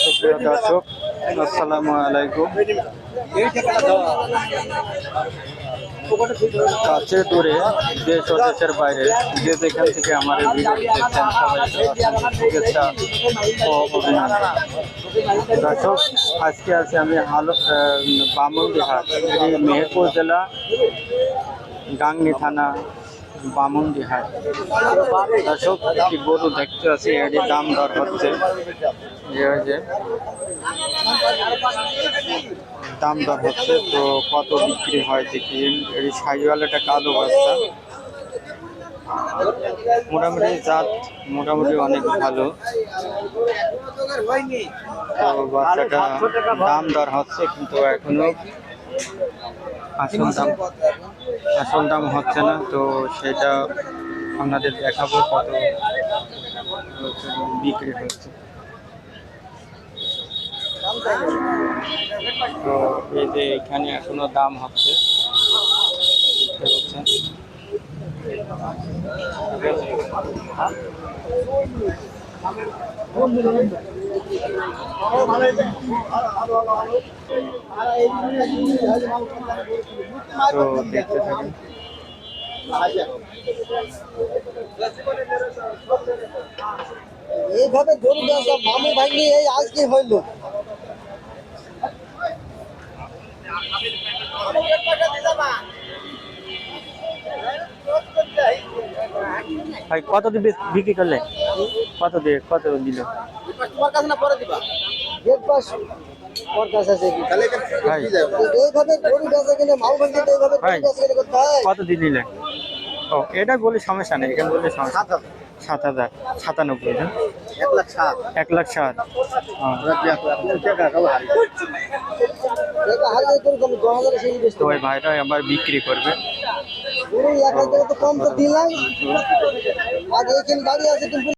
সুপ্রিয় দর্শক, আসসালামু আলাইকুম। কাছে দূরে দেশ ও দেশের বাইরে যে যেখান থেকে আমার এই ভিডিওটি দেখছেন সবাইকে অসংখ্য শুভেচ্ছা ও অভিনন্দন। দর্শক, আজকে আছি আমি বামনদিহাট, এটি মেহেরপুর জেলা গাংনী থানা বামনদিহাট। দর্শক, একটি গরু দেখতে আছি, এটি দাম দর হচ্ছে, যে দাম দর হচ্ছে, তো কত বিক্রি হয় দেখি। এটি সাইওয়াল, একটা কালো বাচ্চা, মোটামুটি জাত মোটামুটি অনেক ভালো। তো বাচ্চাটা দাম দর হচ্ছে, কিন্তু এখনো আসল দাম হচ্ছে না, তো সেটা আপনাদের দেখাবো কত বিক্রি হচ্ছে। তো এই যে এখানে এখনো দাম হচ্ছে, তো দেখতে থাকেন। এইভাবে গরু ব্যবসা মামু ভাঙি এই আজকে হইল। ভাই কত দিয়ে বিক্রি করলে? কত দিয়ে কত দিল? তোমার কাছে না পরে দিবা। এক পাশ ওর কাছে আছে কি? ভাই এইভাবে গরু ব্যবসা কিনে মামু ভাঙি এইভাবে গরু ব্যবসা কিনে করতে হয়। কত দিয়ে নিলেন? ও, এটা বলে সমস্যা নেই, এখানে বললে সমস্যা। 7,000, 97 না? 1,07,000 1,07,000। তো ওই ভাইটা আবার বিক্রি করবে। গরু 1,000 টাকা তো কম তো দিলাম। আগে এখানে গাড়ি আছে কিন্তু